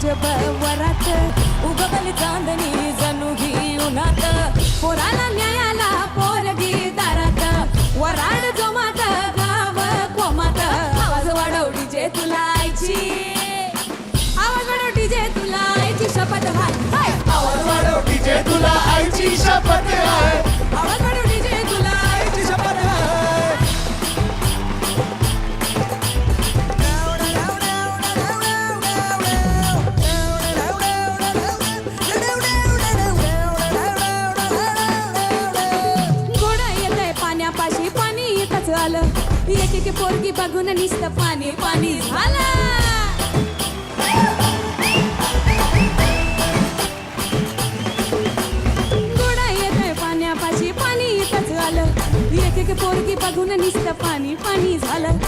अजब वरात उगवली चांदणी जणू ही उन्हात पोराला न्यायाला पोरगी दारात वराड जोमात गाव कोमात आवाज वाढव डीजे तुला आईची आवाज वाढव डीजे तुला आईची शपथ हाय आवाज वाढव डीजे तुला आईची शपथ आहे. आवाज वाढव डीजे तुला आईची शपथ आहे. घोडा येतंय पाण्यापाशी पाणी येतच आलं एक एक पोरगी बघून निसतं पाणी पाणी झालं घोडा येतंय पाण्यापाशी पाणी येतच आलं एक एक पोरगी बघून निसतं पाणी पाणी झालं